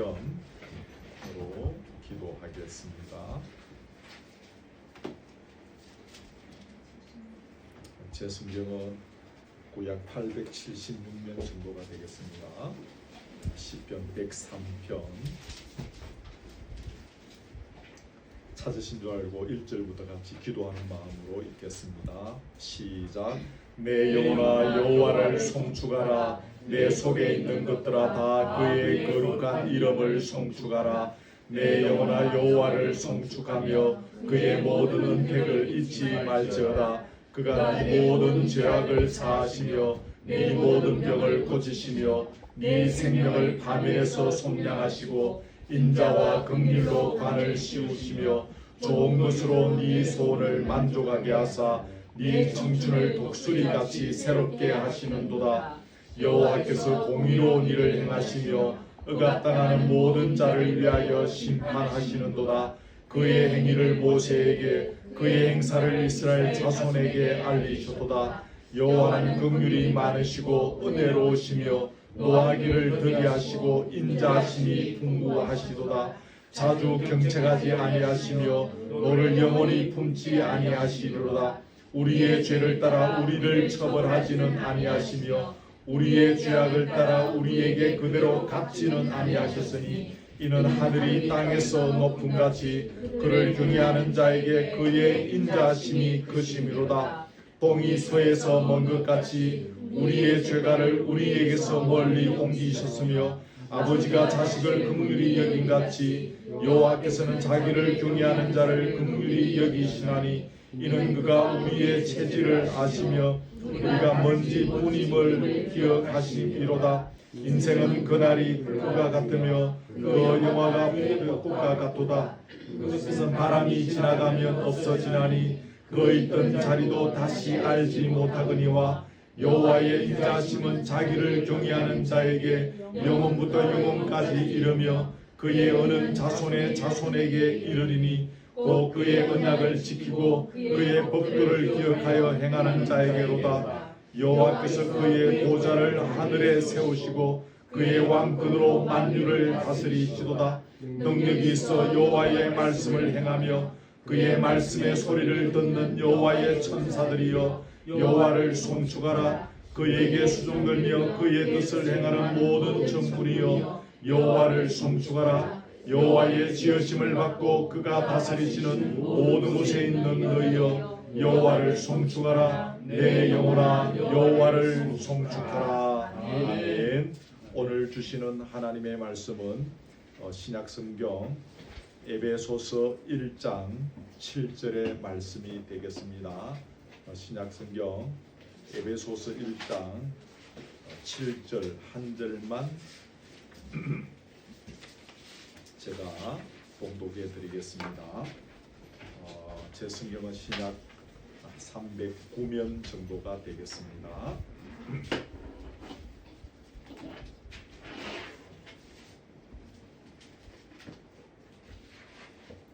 성경으로 기도하겠습니다. 제 성경은 구약 876면 정도가 되겠습니다. 시편 103편 찾으신 줄 알고 1절부터 같이 기도하는 마음으로 읽겠습니다. 시작. 내 영혼아 여호와를 송축하라. 내 속에 있는 것들아 다 그의 거룩한 이름을 송축하라. 내 영혼아 여호와를 송축하며 그의 모든 은택을 잊지 말지어다. 그가 네 모든 죄악을 사하시며 네 모든 병을 고치시며 네 생명을 파멸해서 속량하시고 인자와 긍휼로 관을 씌우시며 좋은 것으로 네 소원을 만족하게 하사 네 청춘을 독수리같이 새롭게 하시는도다. 여호와께서 공의로운 일을 행하시며 억압당하는 모든 자를 위하여 심판하시는도다. 그의 행위를 모세에게 그의 행사를 이스라엘 자손에게 알리셨도다. 여호와는 긍휼이 많으시고 은혜로우시며 노하기를 더디하시고 인자하심이 풍부하시도다. 자주 경책하지 아니하시며 너를 영원히 품지 아니하시리로다. 우리의 죄를 따라 우리를 처벌하지는 아니하시며 우리의 죄악을 따라 우리에게 그대로 갚지는 아니하셨으니 이는 하늘이 땅에서 높음같이 그를 경외하는 자에게 그의 인자하심이 크심이로다. 동이 서에서 먼 것 같이 우리의 죄가를 우리에게서 멀리 옮기셨으며 아버지가 자식을 긍휼히 여김같이 여호와께서는 자기를 경외하는 자를 긍휼히 여기시나니 이는 그가 우리의 체질을 아시며 우리가 먼지 뿐임을 기억하시리로다. 인생은 그날이 그가 같으며 그 영화가 꽃과 같도다. 그것은 바람이 지나가면 없어지나니 그 있던 자리도 다시 알지 못하거니와 여호와의 인자하심은 자기를 경외하는 자에게 영원부터 영원까지 이르며 그의 언은 자손의 자손에게 이르리니 또 그의 언약을 지키고 그의 법도를 기억하여 행하는 자에게로다. 여호와께서 그의 보좌를 하늘에 세우시고 그의 왕권으로 만유를 다스리시도다. 능력이 있어 여호와의 말씀을 행하며 그의 말씀의 소리를 듣는 여호와의 천사들이여 여호와를 송축하라. 그에게 수종 걸며 그의 뜻을 행하는 모든 정군이여 여호와를 송축하라. 여호와의 지으심을 받고 그가 다스리시는 모든 곳에 있는 너희여 여호와를 송축하라. 내 영혼아 여호와를 송축하라. 아멘. 오늘 주시는 하나님의 말씀은 신약성경 에베소서 1장 7절의 말씀이 되겠습니다. 신약성경 에베소서 1장 7절 한 절만 제가 봉독해 드리겠습니다. 제 성경은 신약 309면 정도가 되겠습니다.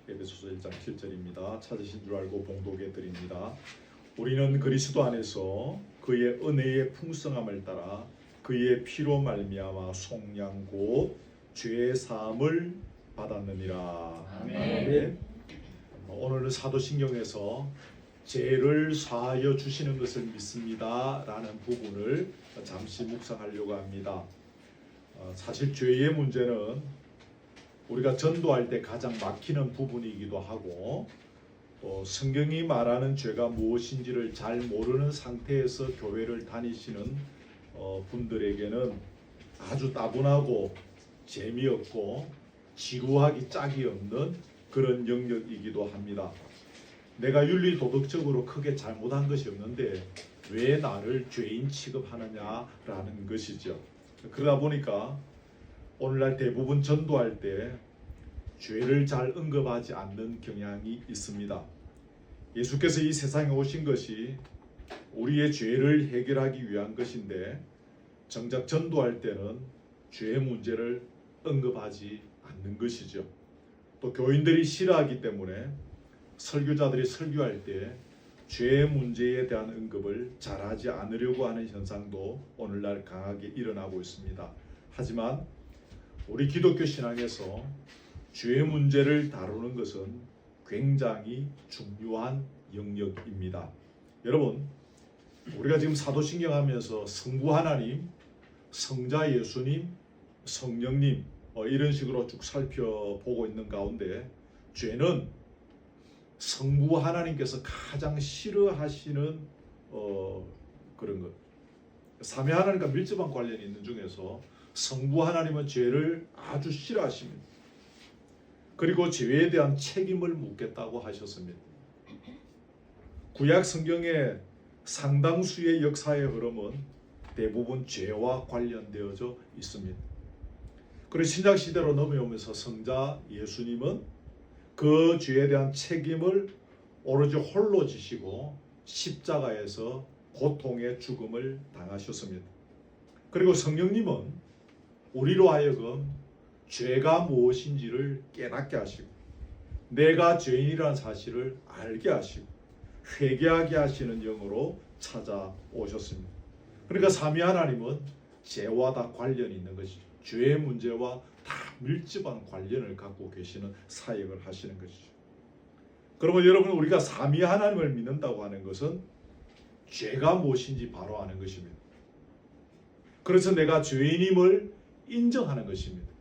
에베소서 1장 7절입니다. 찾으신 줄 알고 봉독해 드립니다. 우리는 그리스도 안에서 그의 은혜의 풍성함을 따라 그의 피로 말미암아 속량 곧 죄 사함을 받았느니라. 아멘. 오늘은 사도신경에서 죄를 사하여 주시는 것을 믿습니다 라는 부분을 잠시 묵상하려고 합니다. 사실 죄의 문제는 우리가 전도할 때 가장 막히는 부분이기도 하고 또 성경이 말하는 죄가 무엇인지를 잘 모르는 상태에서 교회를 다니시는 분들에게는 아주 따분하고 재미없고 지루하기 짝이 없는 그런 영역이기도 합니다. 내가 윤리 도덕적으로 크게 잘못한 것이 없는데 왜 나를 죄인 취급하느냐라는 것이죠. 그러다 보니까 오늘날 대부분 전도할 때 죄를 잘 언급하지 않는 경향이 있습니다. 예수께서 이 세상에 오신 것이 우리의 죄를 해결하기 위한 것인데 정작 전도할 때는 죄의 문제를 언급하지 않는 것이죠. 또 교인들이 싫어하기 때문에 설교자들이 설교할 때 죄의 문제에 대한 언급을 잘하지 않으려고 하는 현상도 오늘날 강하게 일어나고 있습니다. 하지만 우리 기독교 신앙에서 죄 문제를 다루는 것은 굉장히 중요한 영역입니다. 여러분, 우리가 지금 사도신경 하면서 성부 하나님, 성자 예수님, 성령님 이런 식으로 쭉 살펴보고 있는 가운데 죄는 성부 하나님께서 가장 싫어하시는 그런 것, 삼위 하나님과 밀접한 관련이 있는 중에서 성부 하나님은 죄를 아주 싫어하십니다. 그리고 죄에 대한 책임을 묻겠다고 하셨습니다. 구약 성경의 상당수의 역사의 흐름은 대부분 죄와 관련되어져 있습니다. 그리고 신약 시대로 넘어오면서 성자 예수님은 그 죄에 대한 책임을 오로지 홀로 지시고 십자가에서 고통의 죽음을 당하셨습니다. 그리고 성령님은 우리로 하여금 죄가 무엇인지를 깨닫게 하시고 내가 죄인이라는 사실을 알게 하시고 회개하게 하시는 영으로 찾아오셨습니다. 그러니까 삼위 하나님은 죄와 다 관련이 있는 것이죠. 죄의 문제와 다 밀접한 관련을 갖고 계시는 사역을 하시는 것이죠. 그러면 여러분, 우리가 삼위 하나님을 믿는다고 하는 것은 죄가 무엇인지 바로 아는 것입니다. 그래서 내가 죄인임을 인정하는 것입니다.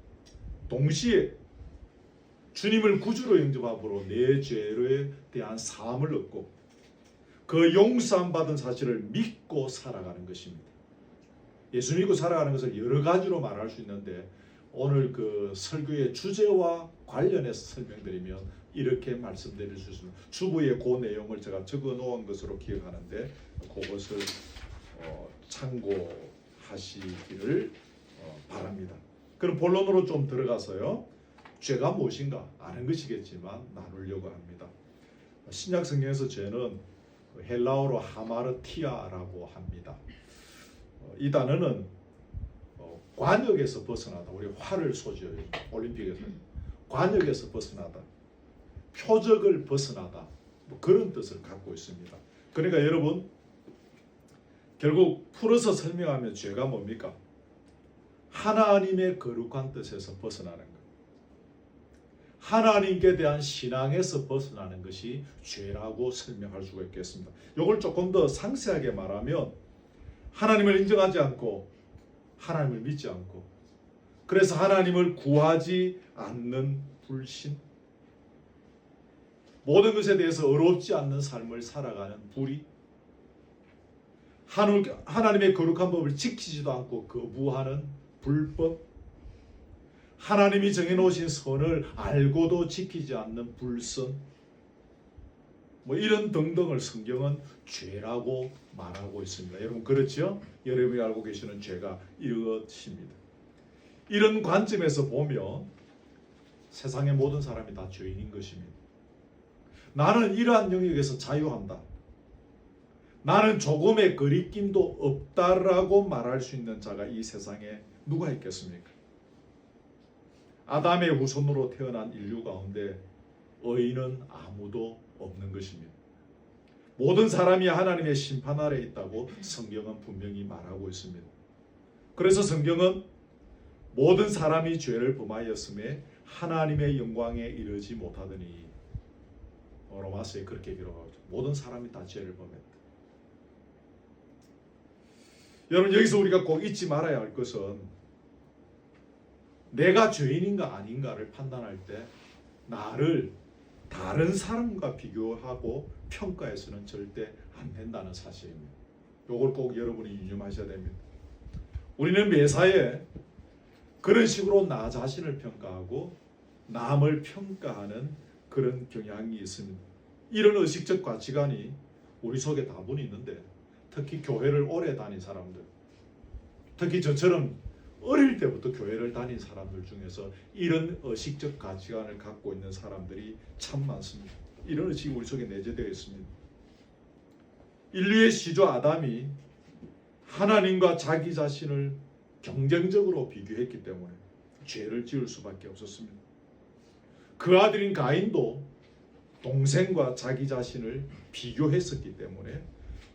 동시에 주님을 구주로 영접함으로 내 죄에 대한 사함을 얻고 그 용서함 받은 사실을 믿고 살아가는 것입니다. 예수 믿고 살아가는 것을 여러 가지로 말할 수 있는데 오늘 그 설교의 주제와 관련해서 설명드리면 이렇게 말씀드릴 수 있습니다. 주부의 그 내용을 제가 적어 놓은 것으로 기억하는데 그것을 참고하시기를 바랍니다. 그럼 본론으로 좀 들어가서요. 죄가 무엇인가 아는 것이겠지만 나누려고 합니다. 신약 성경에서 죄는 헬라어로 하마르티아라고 합니다. 이 단어는 관역에서 벗어나다. 우리 활을 쏘죠. 올림픽에서. 관역에서 벗어나다. 표적을 벗어나다. 뭐 그런 뜻을 갖고 있습니다. 그러니까 여러분, 결국 풀어서 설명하면 죄가 뭡니까? 하나님의 거룩한 뜻에서 벗어나는 것. 하나님께 대한 신앙에서 벗어나는 것이 죄라고 설명할 수가 있겠습니다. 이걸 조금 더 상세하게 말하면 하나님을 인정하지 않고 하나님을 믿지 않고 그래서 하나님을 구하지 않는 불신, 모든 것에 대해서 의롭지 않는 삶을 살아가는 불의, 하나님의 거룩한 법을 지키지도 않고 거부하는 불법, 하나님이 정해놓으신 선을 알고도 지키지 않는 불선, 뭐 이런 등등을 성경은 죄라고 말하고 있습니다. 여러분 그렇죠? 여러분이 알고 계시는 죄가 이것입니다. 이런 관점에서 보면 세상의 모든 사람이 다 죄인인 것입니다. 나는 이러한 영역에서 자유한다. 나는 조금의 거리낌도 없다라고 말할 수 있는 자가 이 세상에 누가 있겠습니까? 아담의 후손으로 태어난 인류 가운데 의인은 아무도 없는 것입니다. 모든 사람이 하나님의 심판 아래 있다고 성경은 분명히 말하고 있습니다. 그래서 성경은 모든 사람이 죄를 범하였음에 하나님의 영광에 이르지 못하더니 로마서에 그렇게 기록하고 있죠. 모든 사람이 다 죄를 범했다. 여러분 여기서 우리가 꼭 잊지 말아야 할 것은 내가 죄인인가 아닌가를 판단할 때 나를 다른 사람과 비교하고 평가해서는 절대 안 된다는 사실입니다. 이걸 꼭 여러분이 유념하셔야 됩니다. 우리는 매사에 그런 식으로 나 자신을 평가하고 남을 평가하는 그런 경향이 있습니다. 이런 의식적 가치관이 우리 속에 다분히 있는데 특히 교회를 오래 다닌 사람들, 특히 저처럼 어릴 때부터 교회를 다닌 사람들 중에서 이런 의식적 가치관을 갖고 있는 사람들이 참 많습니다. 이런 의식이 우리 속에 내재되어 있습니다. 인류의 시조 아담이 하나님과 자기 자신을 경쟁적으로 비교했기 때문에 죄를 지을 수밖에 없었습니다. 그 아들인 가인도 동생과 자기 자신을 비교했었기 때문에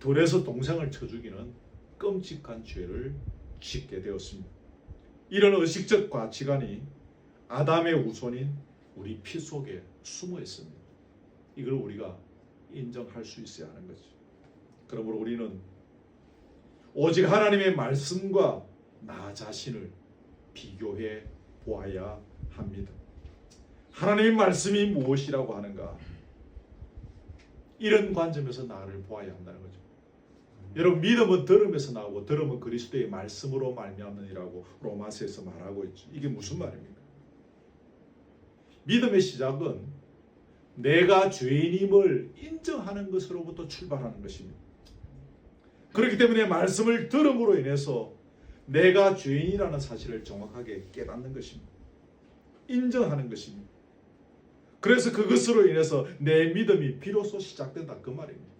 들에서 동생을 쳐 죽이는 끔찍한 죄를 짓게 되었습니다. 이런 의식적 가치관이 아담의 후손인 우리 피 속에 숨어 있습니다. 이걸 우리가 인정할 수 있어야 하는 거죠. 그러므로 우리는 오직 하나님의 말씀과 나 자신을 비교해 보아야 합니다. 하나님의 말씀이 무엇이라고 하는가? 이런 관점에서 나를 보아야 한다는 거죠. 여러분, 믿음은 들음에서 나오고 들음은 그리스도의 말씀으로 말미암느니라고 로마서에서 말하고 있죠. 이게 무슨 말입니까? 믿음의 시작은 내가 죄인임을 인정하는 것으로부터 출발하는 것입니다. 그렇기 때문에 말씀을 들음으로 인해서 내가 죄인이라는 사실을 정확하게 깨닫는 것입니다. 인정하는 것입니다. 그래서 그것으로 인해서 내 믿음이 비로소 시작된다, 그 말입니다.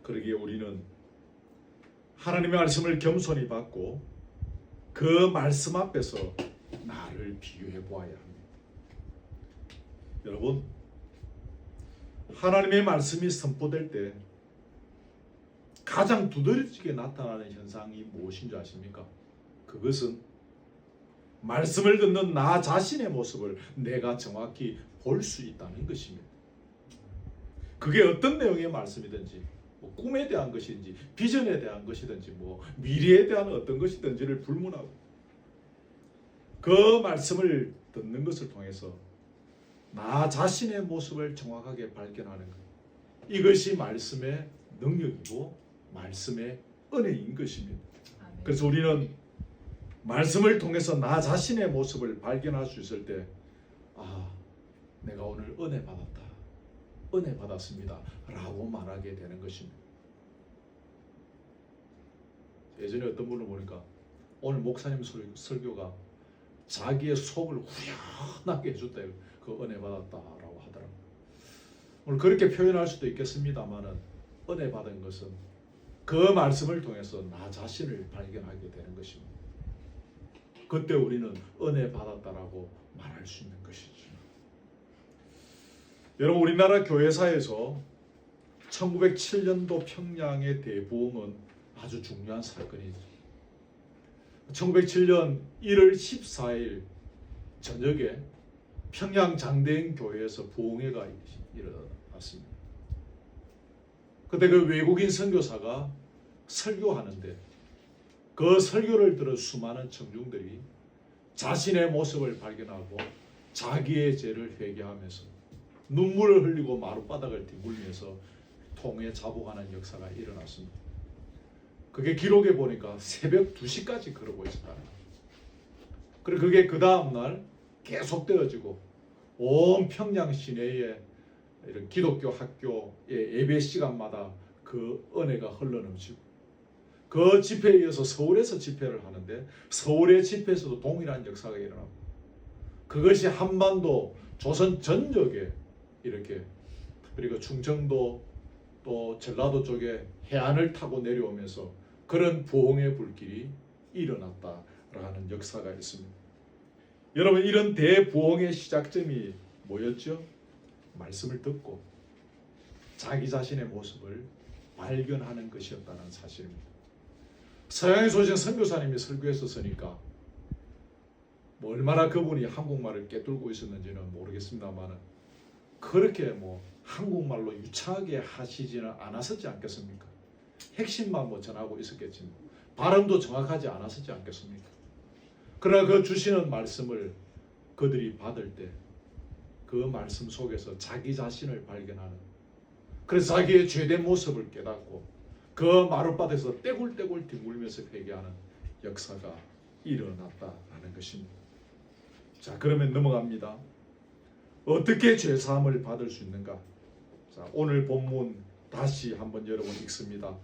그러기에 우리는 하나님의 말씀을 겸손히 받고 그 말씀 앞에서 나를 비교해 보아야 합니다. 여러분, 하나님의 말씀이 선포될 때 가장 두드러지게 나타나는 현상이 무엇인 줄 아십니까? 그것은 말씀을 듣는 나 자신의 모습을 내가 정확히 볼 수 있다는 것입니다. 그게 어떤 내용의 말씀이든지, 꿈에 대한 것인지, 비전에 대한 것이든지, 미래에 대한 어떤 것이든지를 불문하고 그 말씀을 듣는 것을 통해서 나 자신의 모습을 정확하게 발견하는 것, 이것이 말씀의 능력이고 말씀의 은혜인 것입니다. 그래서 우리는 말씀을 통해서 나 자신의 모습을 발견할 수 있을 때, 내가 오늘 은혜 받았다, 은혜 받았습니다 라고 말하게 되는 것입니다. 예전에 어떤 분을 보니까 오늘 목사님 설교가 자기의 속을 후련하게 해줬다, 그 은혜 받았다라고 하더라고요. 오늘 그렇게 표현할 수도 있겠습니다만은 은혜 받은 것은 그 말씀을 통해서 나 자신을 발견하게 되는 것입니다. 그때 우리는 은혜 받았다라고 말할 수 있는 것이죠. 여러분, 우리나라 교회사에서 1907년도 평양의 대부흥은 아주 중요한 사건이죠. 1907년 1월 14일 저녁에 평양 장대인 교회에서 부흥회가 일어났습니다. 그때 그 외국인 선교사가 설교하는데 그 설교를 들은 수많은 청중들이 자신의 모습을 발견하고 자기의 죄를 회개하면서 눈물을 흘리고 마룻바닥을 뒹굴면서 통에 자복하는 역사가 일어났습니다. 그게 기록에 보니까 새벽 2시까지 그러고 있었다. 그리고 그게 그 다음날 계속되어지고 온 평양 시내에 이런 기독교 학교의 예배 시간마다 그 은혜가 흘러넘치고 그 집회에 이어서 서울에서 집회를 하는데 서울의 집회에서도 동일한 역사가 일어나고 그것이 한반도 조선 전역에 이렇게 그리고 충청도 또 전라도 쪽에 해안을 타고 내려오면서 그런 부흥의 불길이 일어났다라는 역사가 있습니다. 여러분, 이런 대부흥의 시작점이 뭐였죠? 말씀을 듣고 자기 자신의 모습을 발견하는 것이었다는 사실입니다. 서양에서 오신 선교사님이 설교했었으니까 얼마나 그분이 한국말을 꿰뚫고 있었는지는 모르겠습니다만 그렇게 한국말로 유창하게 하시지는 않았었지 않겠습니까? 핵심만 전하고 있었겠지만 발음도 정확하지 않았었지 않겠습니까? 그러나 그 주시는 말씀을 그들이 받을 때 그 말씀 속에서 자기 자신을 발견하는, 그래서 자기의 죄된 모습을 깨닫고 그 마룻바닥에서 떼굴떼굴 뒹굴면서 회개하는 역사가 일어났다라는 것입니다. 자, 그러면 넘어갑니다. 어떻게 죄사함을 받을 수 있는가? 자, 오늘 본문 다시 한번 여러분 읽습니다.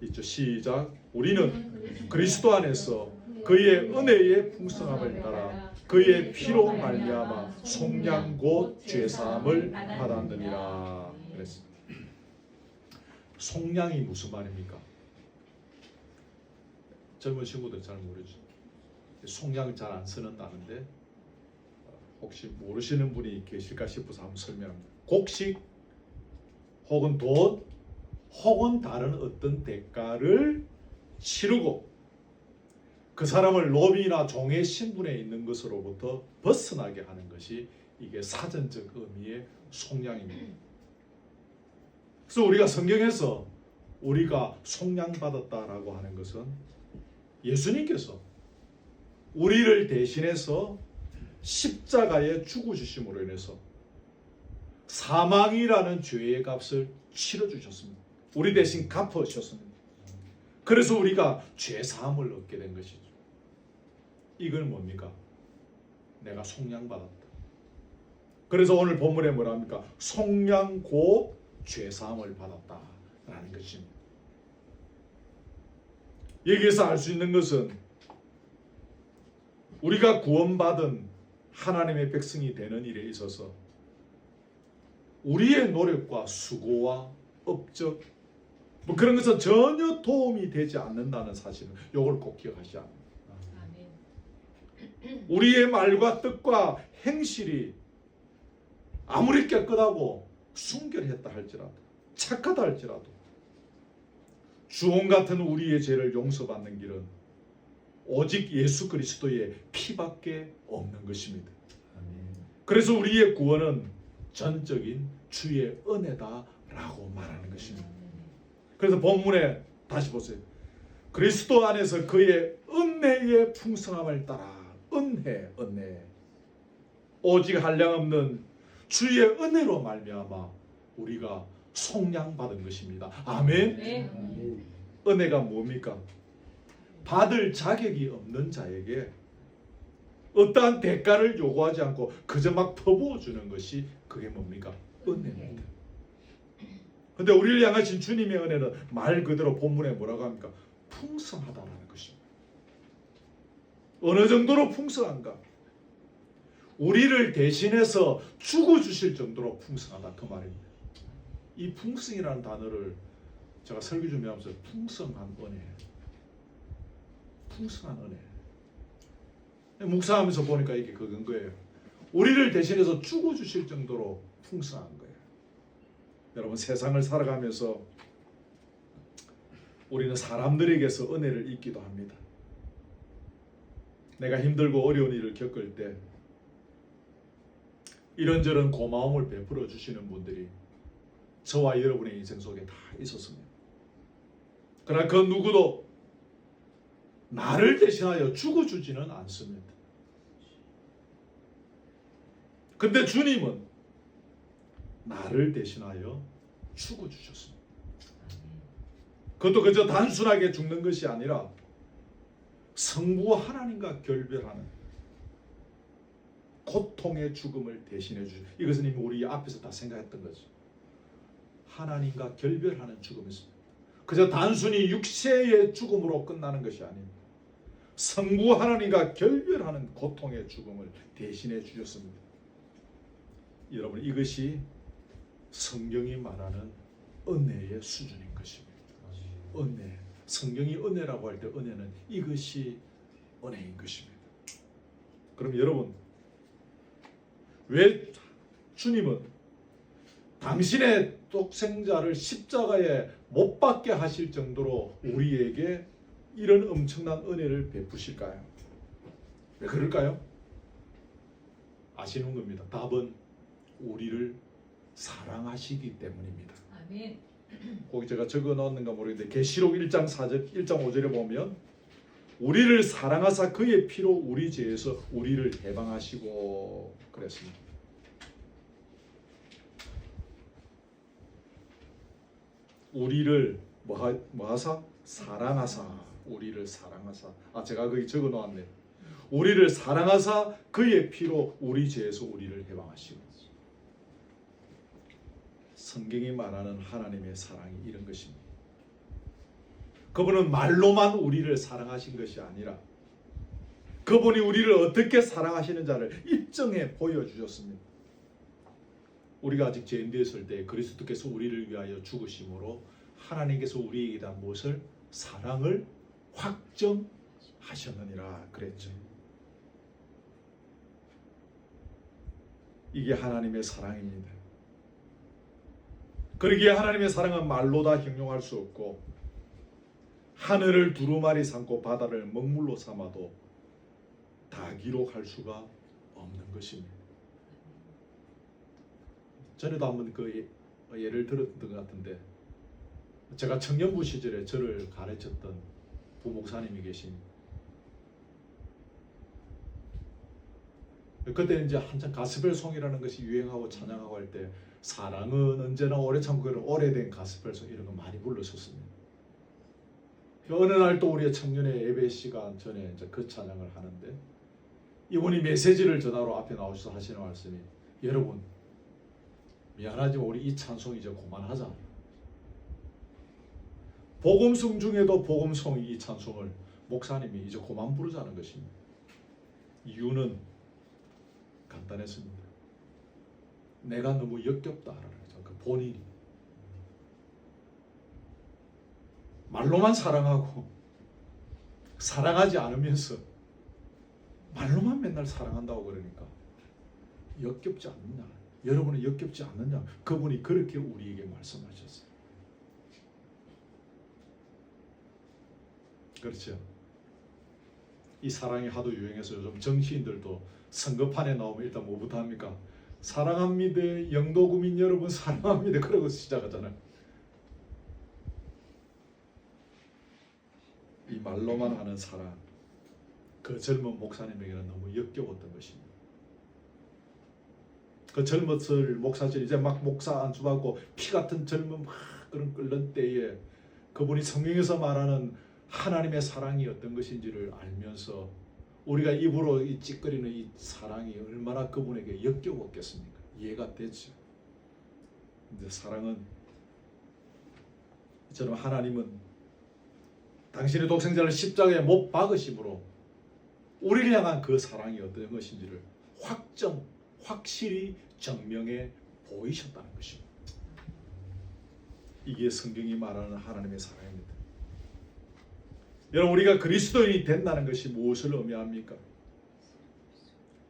있죠? 시작. 우리는 그리스도 안에서 그의 은혜의 풍성함을 따라 그의 피로 말미암아 속량 곧 죄사함을 받았느니라. 그랬습니다. 속량이 무슨 말입니까? 젊은 친구들 잘 모르죠. 속량 잘 안 쓰는 단어인데 혹시 모르시는 분이 계실까 싶어서 한번 설명합니다. 곡식 혹은 돈 혹은 다른 어떤 대가를 치르고 그 사람을 노비나 종의 신분에 있는 것으로부터 벗어나게 하는 것이 이게 사전적 의미의 속량입니다. 그래서 우리가 성경에서 우리가 속량받았다라고 하는 것은 예수님께서 우리를 대신해서 십자가에 죽어주심으로 인해서 사망이라는 죄의 값을 치러주셨습니다. 우리 대신 갚으셨습니다. 그래서 우리가 죄사함을 얻게 된 것이죠. 이건 뭡니까? 내가 속량받았다. 그래서 오늘 본문에 뭐라 합니까? 속량 곧 죄사함을 받았다라는 것입니다. 여기에서 알 수 있는 것은 우리가 구원받은 하나님의 백성이 되는 일에 있어서 우리의 노력과 수고와 업적 뭐 그런 것은 전혀 도움이 되지 않는다는 사실은 이걸 꼭 기억하셔야 합니다. 우리의 말과 뜻과 행실이 아무리 깨끗하고 순결했다 할지라도 착하다 할지라도 주홍 같은 우리의 죄를 용서받는 길은 오직 예수 그리스도의 피밖에 없는 것입니다. 그래서 우리의 구원은 전적인 주의 은혜다라고 말하는 것입니다. 그래서 본문에 다시 보세요. 그리스도 안에서 그의 은혜의 풍성함을 따라 은혜 오직 한량없는 주의 은혜로 말미암아 우리가 속량받은 것입니다. 아멘. 네. 은혜가 뭡니까? 받을 자격이 없는 자에게 어떠한 대가를 요구하지 않고 그저 막 퍼부어 주는 것이 그게 뭡니까? 은혜입니다. 근데 우리를 향하신 주님의 은혜는 말 그대로 본문에 뭐라고 합니까? 풍성하다라는 것입니다. 어느 정도로 풍성한가? 우리를 대신해서 죽어주실 정도로 풍성하다 그 말입니다. 이 풍성이라는 단어를 제가 설교 준비하면서 풍성한 은혜, 풍성한 은혜 묵상하면서 보니까 이게 그건 거예요. 우리를 대신해서 죽어주실 정도로 풍성한 거예요. 여러분 세상을 살아가면서 우리는 사람들에게서 은혜를 잊기도 합니다. 내가 힘들고 어려운 일을 겪을 때 이런저런 고마움을 베풀어 주시는 분들이 저와 여러분의 인생 속에 다 있었습니다. 그러나 그 누구도 나를 대신하여 죽어주지는 않습니다. 근데 주님은 나를 대신하여 죽어주셨습니다. 그것도 그저 단순하게 죽는 것이 아니라 성부 하나님과 결별하는 고통의 죽음을 대신해 주신, 이것은 이미 우리 앞에서 다 생각했던 거죠. 하나님과 결별하는 죽음이었습니다. 그저 단순히 육체의 죽음으로 끝나는 것이 아닙니다. 성부 하나님과 결별하는 고통의 죽음을 대신해 주셨습니다. 여러분 이것이 성경이 말하는 은혜의 수준인 것입니다. 은혜. 성경이 은혜라고 할 때 은혜는 이것이 은혜인 것입니다. 그럼 여러분 왜 주님은 당신의 독생자를 십자가에 못 박게 하실 정도로 우리에게 이런 엄청난 은혜를 베푸실까요? 왜 그럴까요? 아시는 겁니다. 답은 우리를 사랑하시기 때문입니다. 아멘. 거기 제가 적어 넣었는가 모르겠는데 계시록 1장 5절에 보면 우리를 사랑하사 그의 피로 우리 죄에서 우리를 해방하시고 그랬습니다. 우리를 뭐하사? 사랑하사 우리를 사랑하사. 제가 거기 적어 놓았네. 우리를 사랑하사 그의 피로 우리 죄에서 우리를 해방하시고. 성경이 말하는 하나님의 사랑이 이런 것입니다. 그분은 말로만 우리를 사랑하신 것이 아니라 그분이 우리를 어떻게 사랑하시는지를 입증해 보여주셨습니다. 우리가 아직 죄인 되었을 때 그리스도께서 우리를 위하여 죽으심으로 하나님께서 우리에게 대한 무엇을? 사랑을 확정하셨느니라 그랬죠. 이게 하나님의 사랑입니다. 그러기에 하나님의 사랑은 말로 다 형용할 수 없고 하늘을 두루마리 삼고 바다를 먹물로 삼아도 다 기록할 수가 없는 것입니다. 전에도 한번 그 예를 들었던 것 같은데, 제가 청년부 시절에 저를 가르쳤던 부목사님이 계십니다. 그때 이제 한참 가스펠송이라는 것이 유행하고 찬양하고 할 때 사랑은 언제나 오래 참고 그런 오래된 가스펠송 이런 거 많이 불렀었습니다. 어느 날 또 우리의 청년의 예배 시간 전에 이제 그 찬양을 하는데 이분이 메시지를 전하러 앞에 나오셔서 하시는 말씀이, 여러분 미안하지만 우리 이 찬송 이제 그만하자. 복음송 중에도 복음송 이 찬송을 목사님이 이제 그만 부르자는 것입니다. 이유는 간단했습니다. 내가 너무 역겹다라는 거죠. 그 본인이 말로만 사랑하고 사랑하지 않으면서 말로만 맨날 사랑한다고 그러니까 역겹지 않느냐? 여러분은 역겹지 않느냐? 그분이 그렇게 우리에게 말씀하셨어요. 그렇죠? 이 사랑이 하도 유행해서 요즘 정치인들도 선거판에 나오면 일단 뭐부터 합니까? 사랑합니다. 영도구민 여러분 사랑합니다. 그러고 시작하잖아요. 이 말로만 하는 사랑, 그 젊은 목사님에게는 너무 역겨웠던 것입니다. 그 젊었을 목사실 이제 막 목사 안수받고 피 같은 젊은 막 그런 끓는 때에 그분이 성경에서 말하는 하나님의 사랑이 어떤 것인지를 알면서 우리가 입으로 이 찌꺼리는 이 사랑이 얼마나 그분에게 역겨웠겠습니까? 이해가 되죠. 근데 사랑은, 이처럼 하나님은 당신의 독생자를 십자가에 못 박으심으로 우리를 향한 그 사랑이 어떤 것인지를 확실히 증명해 보이셨다는 것입니다. 이게 성경이 말하는 하나님의 사랑입니다. 여러분, 우리가 그리스도인이 된다는 것이 무엇을 의미합니까?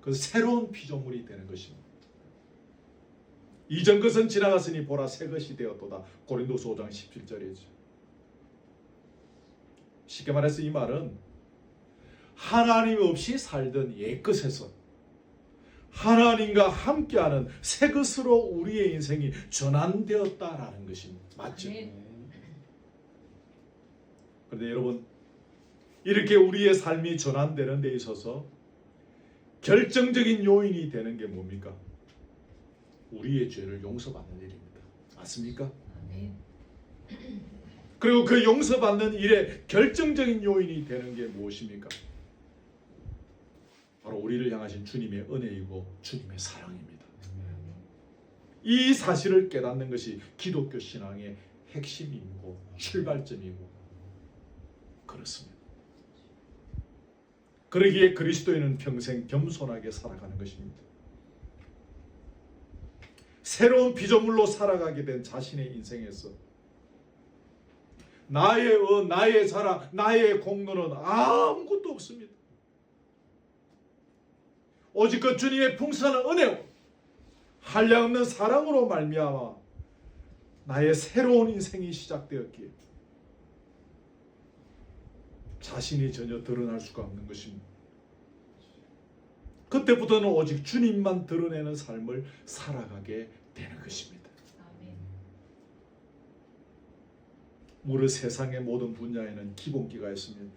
그 새로운 피조물이 되는 것입니다. 이전 것은 지나갔으니 보라 새 것이 되었도다. 고린도서 5장 17절이죠. 쉽게 말해서 이 말은 하나님 없이 살던 옛것에서 하나님과 함께하는 새 것으로 우리의 인생이 전환되었다라는 것입니다. 맞죠? 그런데 여러분, 이렇게 우리의 삶이 전환되는 데 있어서 결정적인 요인이 되는 게 뭡니까? 우리의 죄를 용서받는 일입니다. 맞습니까? 그리고 그 용서받는 일의 결정적인 요인이 되는 게 무엇입니까? 바로 우리를 향하신 주님의 은혜이고 주님의 사랑입니다. 이 사실을 깨닫는 것이 기독교 신앙의 핵심이고 출발점이고 그렇습니다. 그러기에 그리스도인은 평생 겸손하게 살아가는 것입니다. 새로운 피조물로 살아가게 된 자신의 인생에서 나의 자랑, 나의 공로는 아무것도 없습니다. 오직 그 주님의 풍성한 은혜로 한량없는 사랑으로 말미암아 나의 새로운 인생이 시작되었기에 자신이 전혀 드러날 수가 없는 것입니다. 그때부터는 오직 주님만 드러내는 삶을 살아가게 되는 것입니다. 우리 세상의 모든 분야에는 기본기가 있습니다.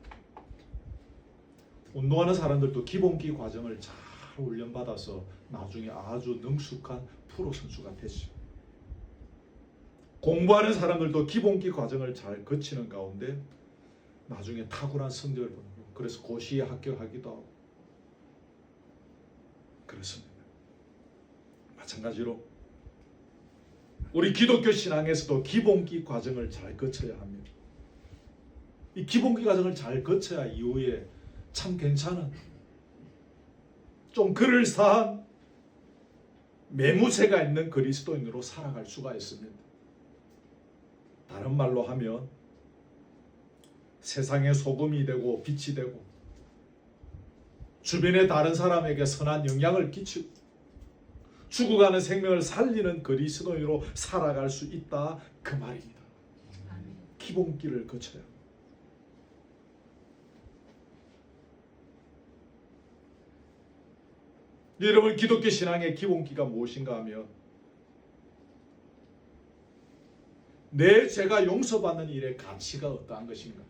운동하는 사람들도 기본기 과정을 잘 훈련받아서 나중에 아주 능숙한 프로 선수가 되죠. 공부하는 사람들도 기본기 과정을 잘 거치는 가운데 나중에 탁월한 성적을 보는 거예요. 그래서 고시에 합격하기도 하고 그렇습니다. 마찬가지로 우리 기독교 신앙에서도 기본기 과정을 잘 거쳐야 합니다. 이 기본기 과정을 잘 거쳐야 이후에 참 괜찮은 좀 그럴싸한 매무새가 있는 그리스도인으로 살아갈 수가 있습니다. 다른 말로 하면 세상의 소금이 되고 빛이 되고 주변의 다른 사람에게 선한 영향을 끼치고 죽어가는 생명을 살리는 그리스도인으로 살아갈 수 있다 그 말입니다. 기본기를 거쳐야 합니다. 여러분, 기독교 신앙의 기본기가 무엇인가 하면 내 죄가 용서받는 일의 가치가 어떠한 것인가,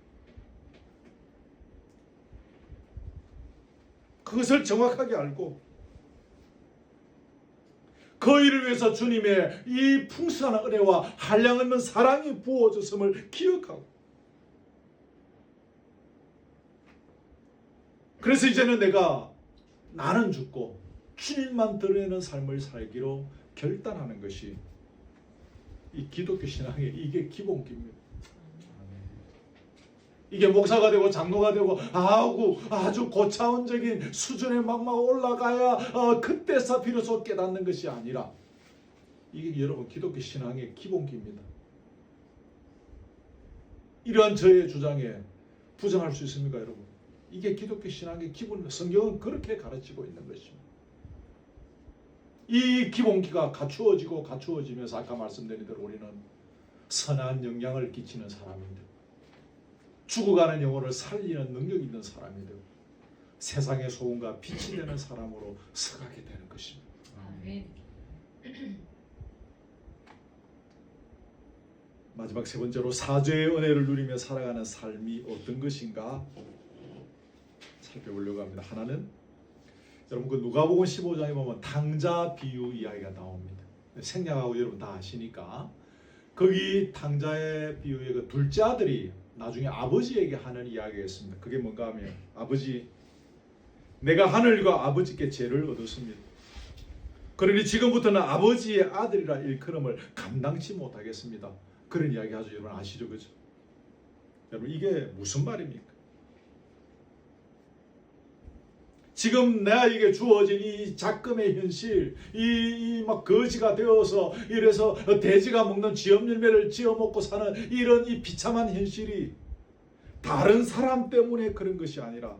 그것을 정확하게 알고 그 일을 위해서 주님의 이 풍성한 은혜와 한량없는 사랑이 부어졌음을 기억하고, 그래서 이제는 내가 나는 죽고 주님만 드러내는 삶을 살기로 결단하는 것이 이 기독교 신앙의 이게 기본기입니다. 이게 목사가 되고 장로가 되고 아주 고차원적인 수준에 막 올라가야 그때서 비로소 깨닫는 것이 아니라, 이게 여러분 기독교 신앙의 기본기입니다. 이러한 저의 주장에 부정할 수 있습니까, 여러분? 이게 기독교 신앙의 기본입니다. 성경은 그렇게 가르치고 있는 것입니다. 이 기본기가 갖추어지면서 아까 말씀드린 대로 우리는 선한 영향을 끼치는 사람입니다. 죽어가는 영혼을 살리는 능력 있는 사람이 되고 세상의 소금과 빛이 되는 사람으로 서가게 되는 것입니다. 마지막 세 번째로 사죄의 은혜를 누리며 살아가는 삶이 어떤 것인가 살펴보려고 합니다. 하나는 여러분 그 누가복음 15장에 보면 탕자 비유 이야기가 나옵니다. 생략하고 여러분 다 아시니까 거기 탕자의 비유의 그 둘째 아들이 나중에 아버지에게 하는 이야기가 있습니다. 그게 뭔가 하면, 아버지, 내가 하늘과 아버지께 죄를 얻었습니다. 그러니 지금부터는 아버지의 아들이라 일컬음을 감당치 못하겠습니다. 그런 이야기 하죠. 여러분 아시죠? 그죠? 여러분 이게 무슨 말입니까? 지금 내게 주어진 이 작금의 현실, 이 막 거지가 되어서 이래서 돼지가 먹는 쥐염 열매를 쥐어 먹고 사는 이런 이 비참한 현실이 다른 사람 때문에 그런 것이 아니라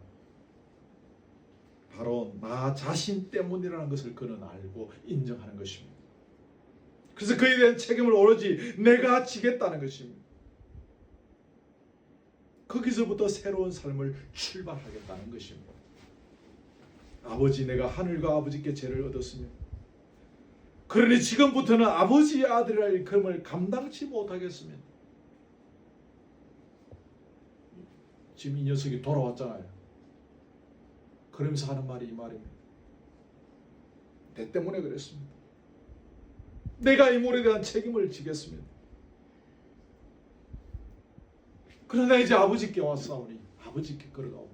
바로 나 자신 때문이라는 것을 그는 알고 인정하는 것입니다. 그래서 그에 대한 책임을 오로지 내가 지겠다는 것입니다. 거기서부터 새로운 삶을 출발하겠다는 것입니다. 아버지, 내가 하늘과 아버지께 죄를 얻었으며 그러니 지금부터는 아버지의 아들이라 일컬음을 감당치 못하겠으면, 지금 이 녀석이 돌아왔잖아요. 그러면서 하는 말이 이 말입니다. 내 때문에 그랬습니다. 내가 이 물에 대한 책임을 지겠습니다. 그러나 이제 아버지께 왔사오니 아버지께 걸어가오니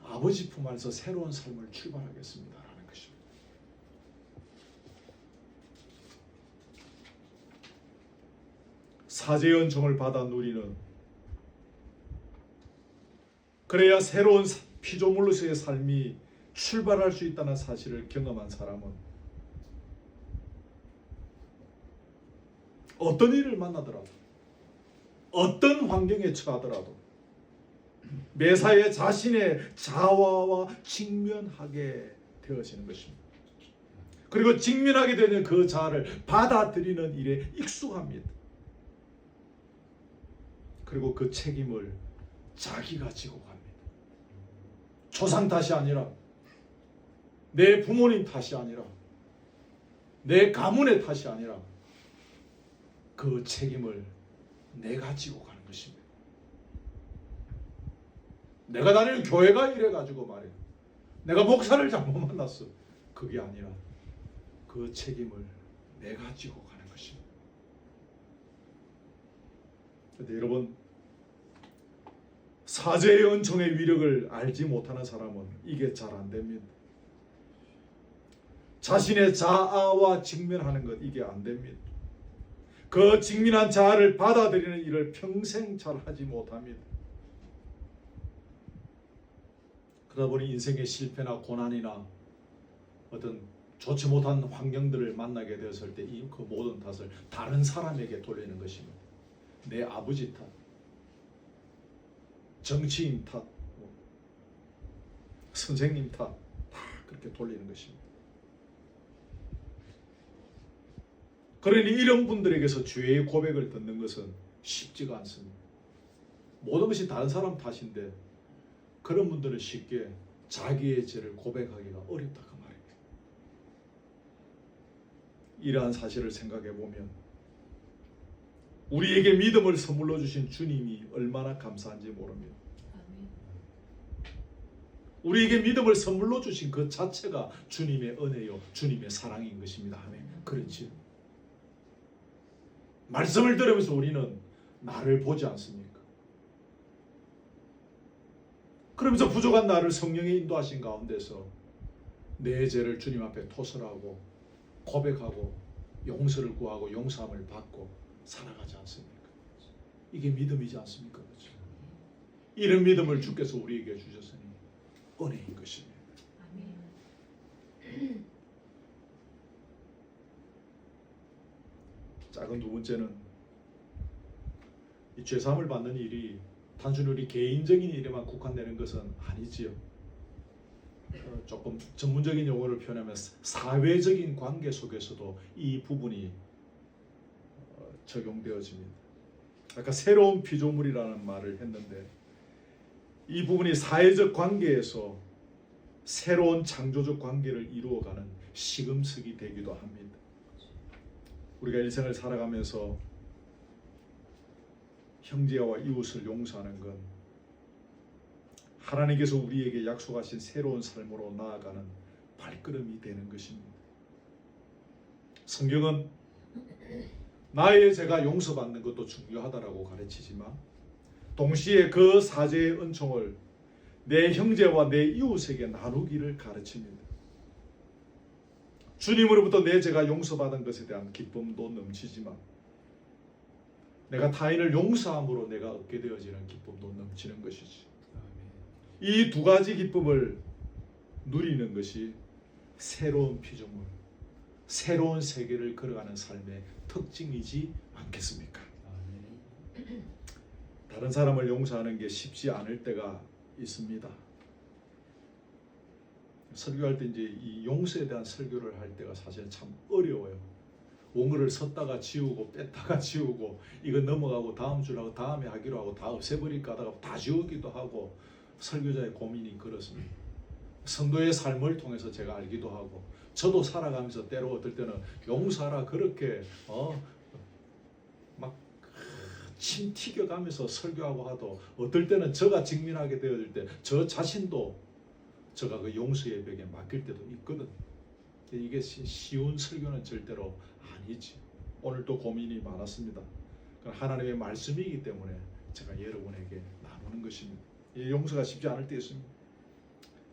아버지 품 안에서 새로운 삶을 출발하겠습니다 라는 것입니다. 사죄의 은총을 받아 누리는, 그래야 새로운 피조물로서의 삶이 출발할 수 있다는 사실을 경험한 사람은 어떤 일을 만나더라도 어떤 환경에 처하더라도 매사에 자신의 자아와 직면하게 되어지는 것입니다. 그리고 직면하게 되는 그 자아를 받아들이는 일에 익숙합니다. 그리고 그 책임을 자기가 지고 갑니다. 조상 탓이 아니라, 내 부모님 탓이 아니라, 내 가문의 탓이 아니라 그 책임을 내가 지고 가는 것입니다. 내가 다니는 교회가 이래가지고 말이야, 내가 목사를 잘못 만났어, 그게 아니라 그 책임을 내가 지고 가는 것입니다. 그런데 여러분, 사죄의 은총의 위력을 알지 못하는 사람은 이게 잘 안 됩니다. 자신의 자아와 직면하는 것, 이게 안 됩니다. 그 직면한 자아를 받아들이는 일을 평생 잘 하지 못합니다. 그러다 보니 인생의 실패나 고난이나 어떤 좋지 못한 환경들을 만나게 되었을 때 이 그 모든 탓을 다른 사람에게 돌리는 것입니다. 내 아버지 탓, 정치인 탓, 선생님 탓, 다 그렇게 돌리는 것입니다. 그러니 이런 분들에게서 죄의 고백을 듣는 것은 쉽지가 않습니다. 모든 것이 다른 사람 탓인데 그런 분들은 쉽게 자기의 죄를 고백하기가 어렵다 그 말이에요. 이러한 사실을 생각해 보면 우리에게 믿음을 선물로 주신 주님이 얼마나 감사한지 모릅니다. 우리에게 믿음을 선물로 주신 그 자체가 주님의 은혜요, 주님의 사랑인 것입니다. 아멘. 그렇지요. 말씀을 들으면서 우리는 나를 보지 않습니까? 그러면서 부족한 나를 성령의 인도하신 가운데서 내 죄를 주님 앞에 토설하고 고백하고 용서를 구하고 용서함을 받고 살아가지 않습니까? 이게 믿음이지 않습니까? 그렇죠? 이런 믿음을 주께서 우리에게 주셨으니 은혜인 것입니다. 작은 두 번째는 이 죄사함을 받는 일이 단순히 우리 개인적인 일에만 국한되는 것은 아니지요. 조금 전문적인 용어를 표현하면 사회적인 관계 속에서도 이 부분이 적용되어집니다. 아까 새로운 피조물이라는 말을 했는데 이 부분이 사회적 관계에서 새로운 창조적 관계를 이루어가는 시금석이 되기도 합니다. 우리가 일생을 살아가면서 형제와 이웃을 용서하는 건 하나님께서 우리에게 약속하신 새로운 삶으로 나아가는 발걸음이 되는 것입니다. 성경은 나의 죄가 용서받는 것도 중요하다라고 가르치지만 동시에 그 사죄의 은총을 내 형제와 내 이웃에게 나누기를 가르칩니다. 주님으로부터 내 죄가 용서받은 것에 대한 기쁨도 넘치지만 내가 타인을 용서함으로 내가 얻게 되어지는 기쁨도 넘치는 것이지. 이 두 가지 기쁨을 누리는 것이 새로운 피조물, 새로운 세계를 걸어가는 삶의 특징이지 않겠습니까? 다른 사람을 용서하는 게 쉽지 않을 때가 있습니다. 설교할 때 이제 이 용서에 대한 설교를 할 때가 사실 참 어려워요. 원고를 섰다가 지우고 뺐다가 지우고 이거 넘어가고 다음 주라고 다음에 하기로 하고 다 없애버릴까 하다가 다 지우기도 하고 설교자의 고민이 그렇습니다. 성도의 삶을 통해서 제가 알기도 하고 저도 살아가면서 때로 어떨 때는 용서하라 그렇게 막 침 튀겨가면서 설교하고 하도 어떨 때는 저가 직면하게 되어질 때 저 자신도 저가 그 용서의 벽에 맡길 때도 있거든. 이게 쉬운 설교는 절대로 아니지. 오늘 또 고민이 많았습니다. 하나님의 말씀이기 때문에 제가 여러분에게 나누는 것입니다. 이 용서가 쉽지 않을 때 있습니다.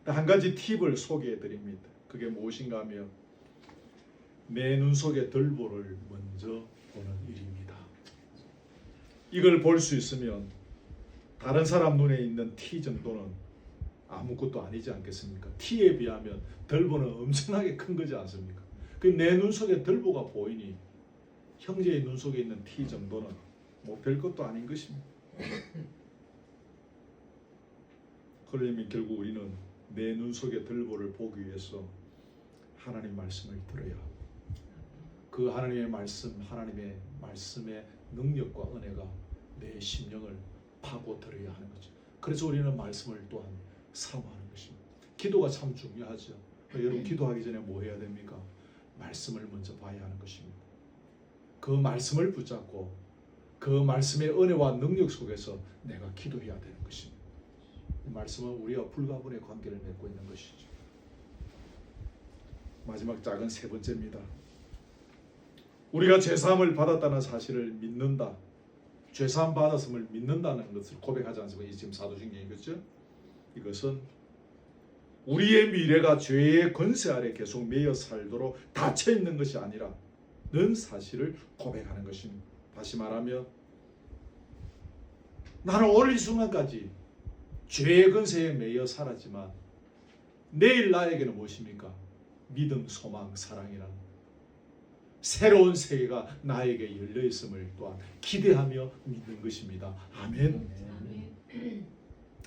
한 가지 팁을 소개해 드립니다. 그게 무엇인가 하면 내 눈 속의 들보를 먼저 보는 일입니다. 이걸 볼 수 있으면 다른 사람 눈에 있는 티 정도는 아무것도 아니지 않겠습니까? 티에 비하면 들보는 엄청나게 큰 거지 않습니까? 그 내 눈 속에 들보가 보이니 형제의 눈 속에 있는 티 정도는 뭐 별 것도 아닌 것입니다. 그러려면 결국 우리는 내 눈 속의 들보를 보기 위해서 하나님 말씀을 들어야 하고 그 하나님의 말씀, 하나님의 말씀의 능력과 은혜가 내 심령을 파고들어야 하는 거죠. 그래서 우리는 말씀을 또한 사모하는 것입니다. 기도가 참 중요하죠. 여러분 기도하기 전에 뭐 해야 됩니까? 말씀을 먼저 봐야 하는 것입니다. 그 말씀을 붙잡고 그 말씀의 은혜와 능력 속에서 내가 기도해야 되는 것입니다. 이 말씀은 우리와 불가분의 관계를 맺고 있는 것이죠. 마지막 작은 세 번째입니다. 우리가 죄사함을 받았다는 사실을 믿는다. 죄사함 받았음을 믿는다는 것을 고백하지 않습니까? 이 지금 사도신경이겠죠? 이것은 우리의 미래가 죄의 권세 아래 계속 매여 살도록 닫혀 있는 것이 아니라 는 사실을 고백하는 것입니다. 다시 말하면 나는 오늘 이 순간까지 죄의 권세에 매여 살았지만 내일 나에게는 무엇입니까? 믿음, 소망, 사랑이라는 새로운 세계가 나에게 열려 있음을 또한 기대하며 믿는 것입니다. 아멘.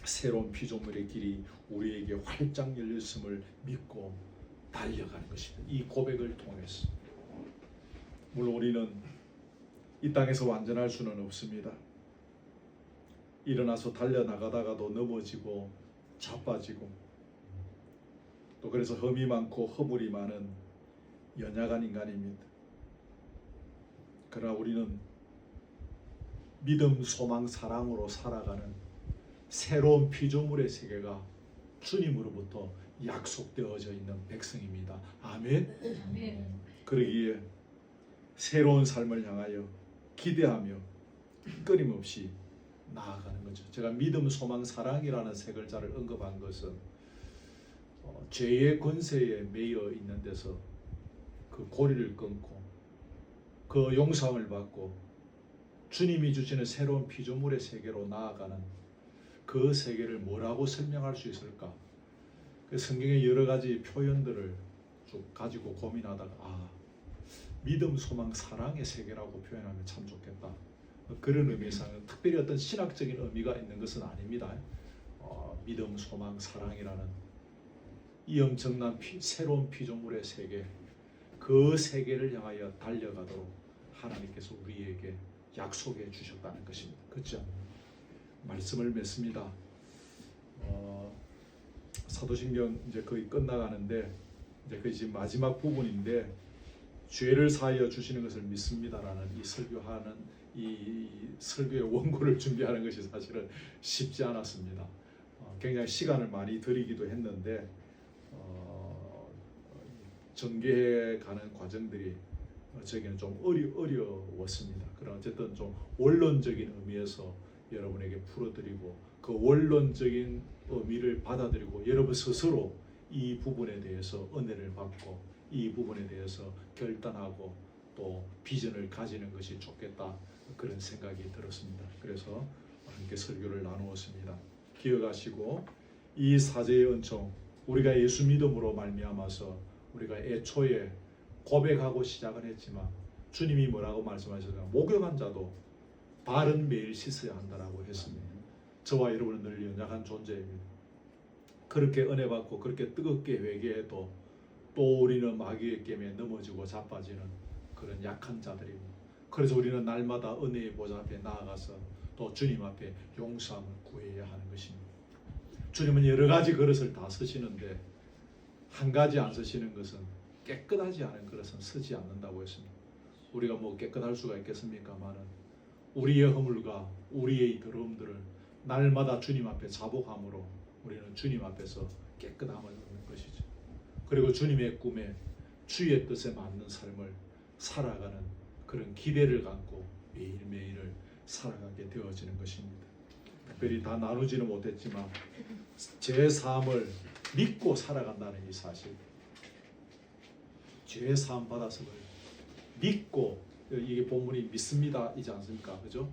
새로운 피조물의 길이 우리에게 활짝 열려 있음을 믿고 달려가는 것입니다. 이 고백을 통해서 물론 우리는 이 땅에서 완전할 수는 없습니다. 일어나서 달려나가다가도 넘어지고 자빠지고 또 그래서 흠이 많고 허물이 많은 연약한 인간입니다. 그러나 우리는 믿음, 소망, 사랑으로 살아가는 새로운 피조물의 세계가 주님으로부터 약속되어져 있는 백성입니다. 아멘. 아멘. 그러기에 새로운 삶을 향하여 기대하며 끊임없이 나아가는 거죠. 제가 믿음, 소망, 사랑이라는 세 글자를 언급한 것은 죄의 권세에 매여 있는 데서 그 고리를 끊고 그 용서함을 받고 주님이 주시는 새로운 피조물의 세계로 나아가는 그 세계를 뭐라고 설명할 수 있을까? 성경의 여러 가지 표현들을 쭉 가지고 고민하다가 믿음, 소망, 사랑의 세계라고 표현하면 참 좋겠다. 그런 의미에서는 특별히 어떤 신학적인 의미가 있는 것은 아닙니다. 믿음, 소망, 사랑이라는 이 엄청난 새로운 피조물의 세계, 그 세계를 향하여 달려가도록 하나님께서 우리에게 약속해 주셨다는 것입니다. 그렇죠? 말씀을 맺습니다. 사도신경 이제 거의 끝나가는데 이제 거의 지금 마지막 부분인데 죄를 사하여 주시는 것을 믿습니다라는 이 설교하는 이 설교의 원고를 준비하는 것이 사실은 쉽지 않았습니다. 굉장히 시간을 많이 들이기도 했는데 전개해 가는 과정들이 저에게는 좀 어려웠습니다. 그러나 어쨌든 좀 원론적인 의미에서 여러분에게 풀어드리고 그 원론적인 의미를 받아들이고 여러분 스스로 이 부분에 대해서 은혜를 받고 이 부분에 대해서 결단하고 또 비전을 가지는 것이 좋겠다, 그런 생각이 들었습니다. 그래서 함께 설교를 나누었습니다. 기억하시고 이 사제의 은총, 우리가 예수 믿음으로 말미암아서 우리가 애초에 고백하고 시작은 했지만 주님이 뭐라고 말씀하셨냐면 목욕한 자도 발은 매일 씻어야 한다라고 했습니다. 저와 여러분은 늘 연약한 존재입니다. 그렇게 은혜 받고 그렇게 뜨겁게 회개해도 또 우리는 마귀의 게임에 넘어지고 자빠지는 그런 약한 자들입니다. 그래서 우리는 날마다 은혜의 보좌 앞에 나아가서 또 주님 앞에 용서함을 구해야 하는 것입니다. 주님은 여러 가지 그릇을 다 쓰시는데 한 가지 안 쓰시는 것은 깨끗하지 않은 그릇은 쓰지 않는다고 했습니다. 우리가 뭐 깨끗할 수가 있겠습니까마는 우리의 허물과 우리의 더러움들을 날마다 주님 앞에 자복함으로 우리는 주님 앞에서 깨끗함을 얻는 것이죠. 그리고 주님의 꿈에 주의 뜻에 맞는 삶을 살아가는 그런 기대를 갖고 매일매일을 살아가게 되어지는 것입니다. 특별히 다 나누지는 못했지만 제 삶을 믿고 살아간다는 이 사실, 죄 사함 받았음을 믿고, 이게 본문이 믿습니다이지 않습니까? 그죠?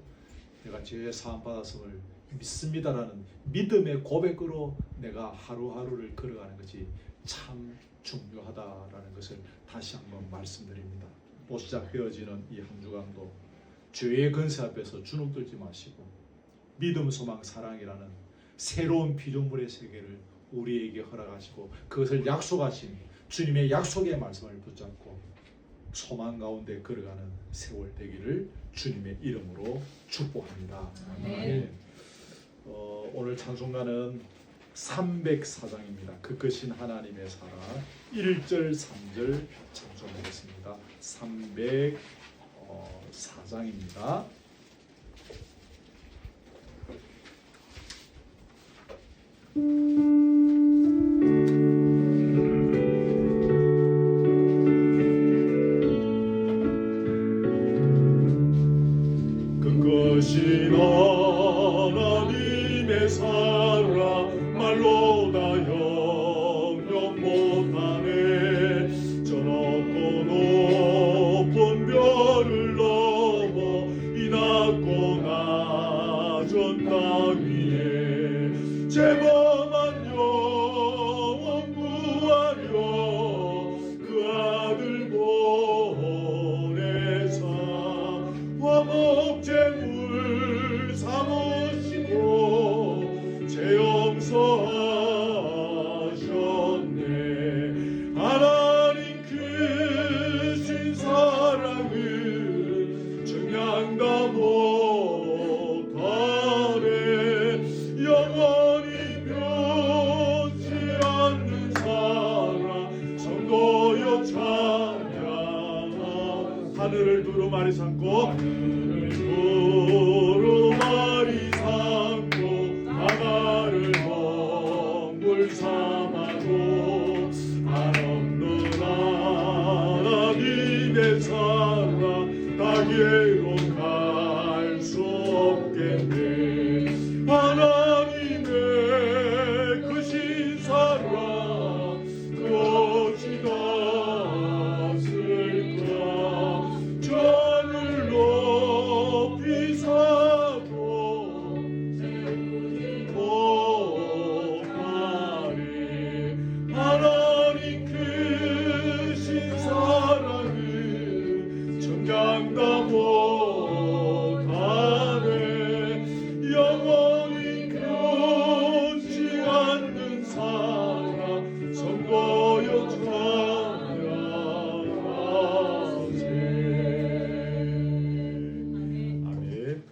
내가 죄 사함 받았음을 믿습니다라는 믿음의 고백으로 내가 하루하루를 걸어가는 것이 참 중요하다라는 것을 다시 한번 말씀드립니다. 또 시작되어지는 이 한 주간도 죄의 권세 앞에서 주눅들지 마시고 믿음, 소망, 사랑이라는 새로운 피조물의 세계를 우리에게 허락하시고 그것을 약속하신 주님의 약속의 말씀을 붙잡고 소망 가운데 걸어가는 세월 되기를 주님의 이름으로 축복합니다. 아멘. 오늘 찬송가는 304장입니다. 그것인 하나님의 사랑 1절 3절 찬송하겠습니다. 304장입니다. 그것이 하나님의 사랑 말로 다 영영 못하네. 저 높고 높은 별을 넘어 이 낮고 낮은 땅 위에 죄범한 영혼 구하려 그 아들 보내사 화목제물 삼으시고 죄 용서하셨네. 하나님 크신 사랑을 증량다 못하네. 영원히 변치 않는 사랑 성도여 찬양하네. 하늘을 두루마리 삼고 두루마리 삼고 바다를 먹물 삼아도 한없는 하나님의 사랑 나게로 갈 수 없겠네. 하나님의 그 신사랑 끝이 났을까. 전을 높이 사도 못하리. 하나님 크신 사랑은 정량다 못하네. 영원히 끊지 않는 사랑 선보여 찬양하세. 아멘.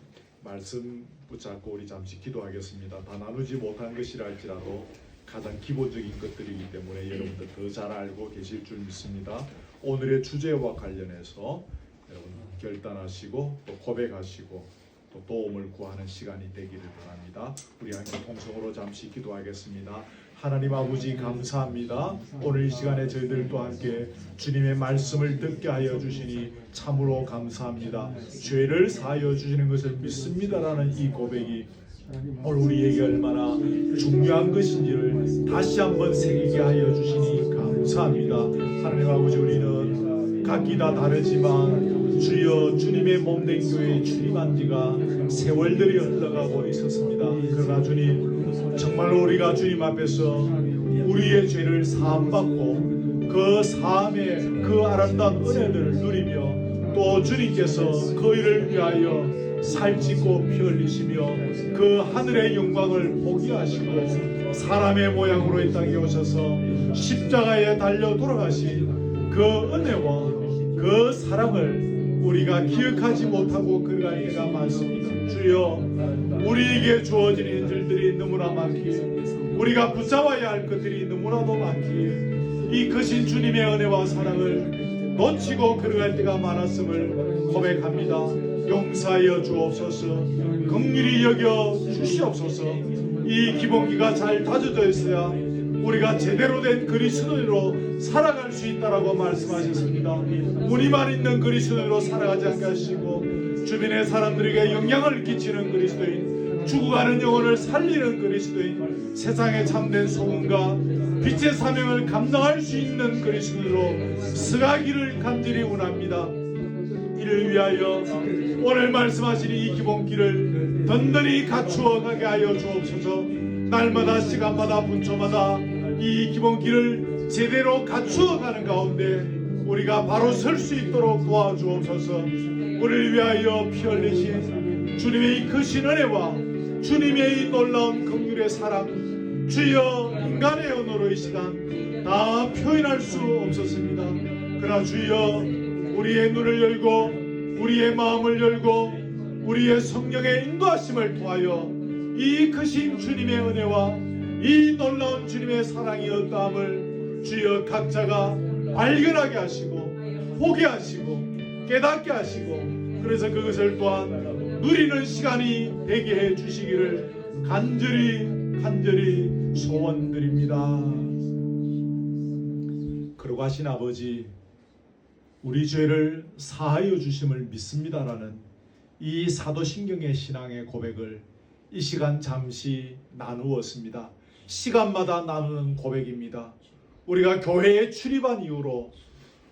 말씀 붙잡고 우리 잠시 기도하겠습니다. 다 나누지 못한 것이라 할지라도 가장 기본적인 것들이기 때문에 여러분들 더 잘 알고 계실 줄 믿습니다. 오늘의 주제와 관련해서 여러분 결단하시고 또 고백하시고 또 도움을 구하는 시간이 되기를 바랍니다. 우리 함께 통성으로 잠시 기도하겠습니다. 하나님 아버지 감사합니다. 오늘 이 시간에 저희들과 함께 주님의 말씀을 듣게 하여 주시니 참으로 감사합니다. 죄를 사하여 주시는 것을 믿습니다라는 이 고백이 오늘 우리에게 얼마나 중요한 것인지를 다시 한번 새기게 하여 주시니 감사합니다. 하나님 아버지, 우리는 각기 다 다르지만 주여 주님의 몸된 교회에 출입한 지가 세월들이 흘러가고 있었습니다. 그러나 주님, 정말로 우리가 주님 앞에서 우리의 죄를 사함받고 그 사함의 그 아름다운 은혜들을 누리며 또 주님께서 그 일을 위하여 살찌고 피 흘리시며 그 하늘의 영광을 보게 하시고 사람의 모양으로 이 땅에 오셔서 십자가에 달려 돌아가신 그 은혜와 그 사랑을 우리가 기억하지 못하고 그갈 때가 많습니다. 주여, 우리에게 주어진 인질들이 너무나 많기에 우리가 붙잡아야 할 것들이 너무나도 많기에 이 크신 주님의 은혜와 사랑을 놓치고 걸어갈 때가 많았음을 고백합니다. 용서하여 주옵소서. 긍휼히 여겨 주시옵소서. 이 기본기가 잘 다져져 있어야 우리가 제대로 된 그리스도인으로 살아갈 수 있다라고 말씀하셨습니다. 우리만 있는 그리스도인으로 살아가지 않게 하시고 주변의 사람들에게 영향을 끼치는 그리스도인, 죽어가는 영혼을 살리는 그리스도인, 세상의 참된 소문과 빛의 사명을 감당할 수 있는 그리스도인으로 서가기를 간절히 원합니다. 이를 위하여 오늘 말씀하신 이 기본기를 든든히 갖추어 가게 하여 주옵소서. 날마다 시간마다 분초마다 이 기본기를 제대로 갖추어 가는 가운데 우리가 바로 설 수 있도록 도와주옵소서. 우리를 위하여 피 흘리신 주님의 이 크신 은혜와 주님의 이 놀라운 긍휼의 사랑, 주여 인간의 언어로 이 시간 다 표현할 수 없었습니다. 그러나 주여, 우리의 눈을 열고 우리의 마음을 열고 우리의 성령의 인도하심을 통하여 이 크신 주님의 은혜와 이 놀라운 주님의 사랑이 어떠함을 주여 각자가 발견하게 하시고 보게 하시고 깨닫게 하시고, 그래서 그것을 또한 누리는 시간이 되게 해 주시기를 간절히 소원드립니다. 그러고 하신 아버지, 우리 죄를 사하여 주심을 믿습니다라는 이 사도신경의 신앙의 고백을 이 시간 잠시 나누었습니다. 시간마다 나누는 고백입니다. 우리가 교회에 출입한 이후로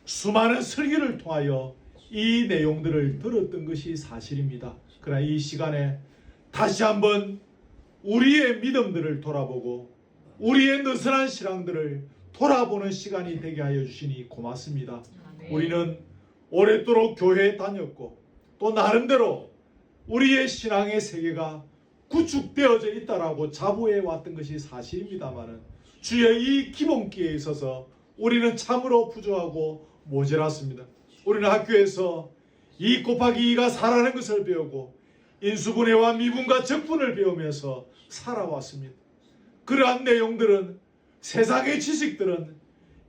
수많은 설교를 통하여 이 내용들을 들었던 것이 사실입니다. 그러나 이 시간에 다시 한번 우리의 믿음들을 돌아보고 우리의 느슨한 신앙들을 돌아보는 시간이 되게 하여 주시니 고맙습니다. 우리는 오랫도록 교회에 다녔고 또 나름대로 우리의 신앙의 세계가 구축되어져 있다라고 자부해 왔던 것이 사실입니다만은 주의 이 기본기에 있어서 우리는 참으로 부족하고 모자랐습니다. 우리는 학교에서 2 곱하기 2가 4라는 것을 배우고 인수분해와 미분과 적분을 배우면서 살아왔습니다. 그러한 내용들은, 세상의 지식들은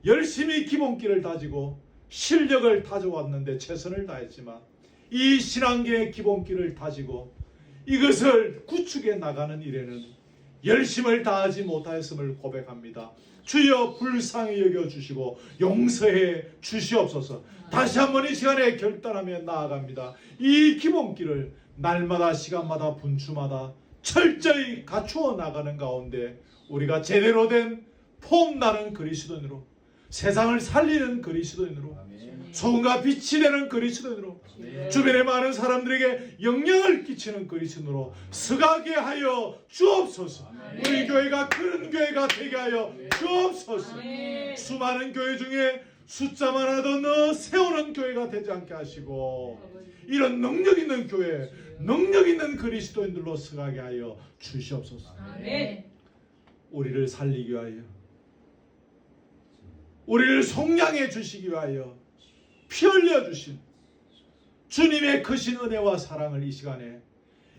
열심히 기본기를 다지고 실력을 다져왔는데 최선을 다했지만 이 신앙계의 기본기를 다지고 이것을 구축해 나가는 일에는 열심을 다하지 못하였음을 고백합니다. 주여 불쌍히 여겨주시고 용서해 주시옵소서. 다시 한번 이 시간에 결단하며 나아갑니다. 이 기본기를 날마다 시간마다 분주마다 철저히 갖추어 나가는 가운데 우리가 제대로 된 폼나는 그리스도인으로, 세상을 살리는 그리스도인으로, 소금과 빛이 되는 그리스도인으로, 주변의 많은 사람들에게 영향을 끼치는 그리스도인으로 서가게 하여 주옵소서. 우리 교회가 그런 교회가 되게 하여 주옵소서. 수많은 교회 중에 숫자만 하던 세우는 교회가 되지 않게 하시고 이런 능력 있는 교회, 능력 있는 그리스도인들로 서가게 하여 주시옵소서. 우리를 살리기 위하여, 우리를 속량해 주시기 위하여 피 흘려 주신 주님의 크신 은혜와 사랑을 이 시간에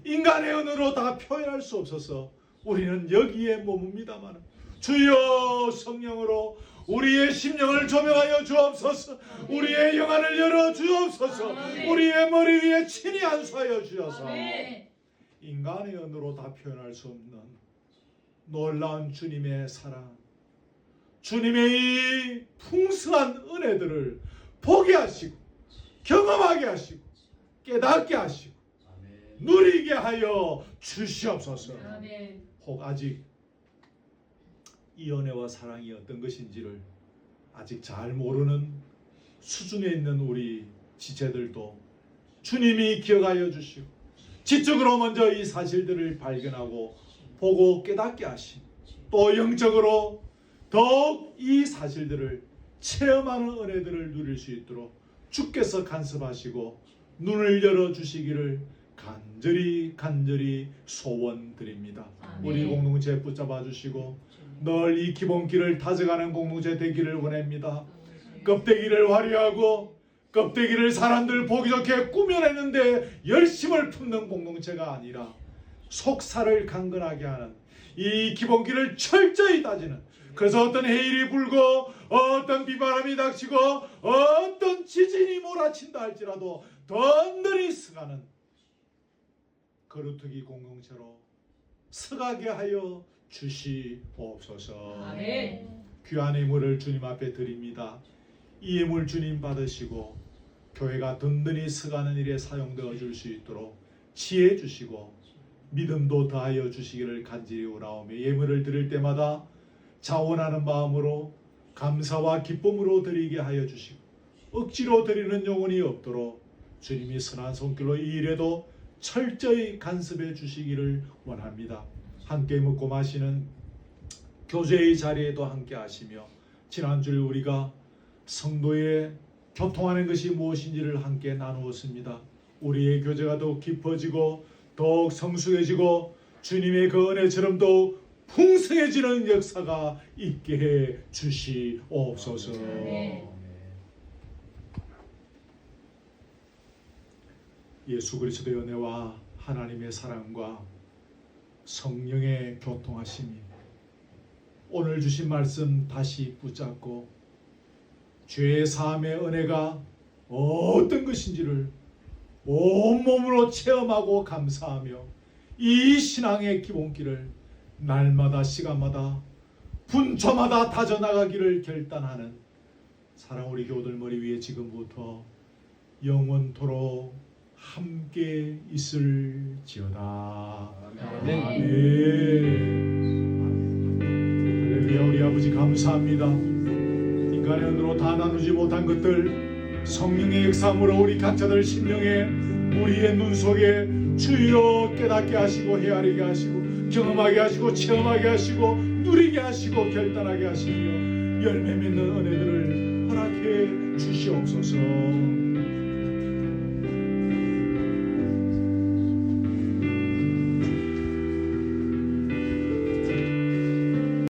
인간의 언어로 다 표현할 수 없어서 우리는 여기에 머뭅니다만 주여 성령으로 우리의 심령을 조명하여 주옵소서. 우리의 영안을 열어 주옵소서. 우리의 머리 위에 친히 안수하여 주셔서 인간의 언어로 다 표현할 수 없는 놀라운 주님의 사랑, 주님의 이 풍성한 은혜들을 보게 하시고 경험하게 하시고 깨닫게 하시고 누리게 하여 주시옵소서. 혹 아직 이 은혜와 사랑이 어떤 것인지를 아직 잘 모르는 수준에 있는 우리 지체들도 주님이 기억하여 주시고 지적으로 먼저 이 사실들을 발견하고 보고 깨닫게 하시고 또 영적으로 더욱 이 사실들을 체험하는 은혜들을 누릴 수 있도록 주께서 간섭하시고 눈을 열어주시기를 간절히 소원드립니다. 우리 공동체 붙잡아 주시고 늘 이 기본기를 다져가는 공동체 되기를 원합니다. 껍데기를 화려하고 껍데기를 사람들 보기 좋게 꾸며내는데 열심을 품는 공동체가 아니라 속살을 강건하게 하는 이 기본기를 철저히 다지는, 그래서 어떤 해일이 불고 어떤 비바람이 닥치고 어떤 지진이 몰아친다 할지라도 던들이 서가는 거루터기 공동체로 서가게 하여 주시옵소서. 귀한 예물을 주님 앞에 드립니다. 이 예물 주님 받으시고 교회가 든든히 서가는 일에 사용되어 줄 수 있도록 지혜 주시고 믿음도 더하여 주시기를 간절히 원하오며 예물을 드릴 때마다 자원하는 마음으로 감사와 기쁨으로 드리게 하여 주시고 억지로 드리는 영혼이 없도록 주님이 선한 손길로 이 일에도 철저히 간섭해 주시기를 원합니다. 함께 먹고 마시는 교제의 자리에도 함께 하시며 지난주에 우리가 성도의 교통하는 것이 무엇인지를 함께 나누었습니다. 우리의 교제가 더욱 깊어지고 더욱 성숙해지고 주님의 그 은혜처럼 더욱 풍성해지는 역사가 있게 해 주시옵소서. 예수 그리스도의 은혜와 하나님의 사랑과 성령의 교통하심이 오늘 주신 말씀 다시 붙잡고 죄의 사함의 은혜가 어떤 것인지를 온몸으로 체험하고 감사하며 이 신앙의 기본기를 날마다 시간마다 분초마다 다져나가기를 결단하는 사랑 우리 교우들 머리 위에 지금부터 영원토록 함께 있을지어다. 아멘. 할렐루야. 우리 아버지 감사합니다. 인간의 은으로 다 나누지 못한 것들 성령의 역사함으로 우리 각자들 심령에 우리의 눈 속에 주여 깨닫게 하시고 헤아리게 하시고 경험하게 하시고 체험하게 하시고 누리게 하시고 결단하게 하시며 열매 맺는 은혜들을 허락해 주시옵소서.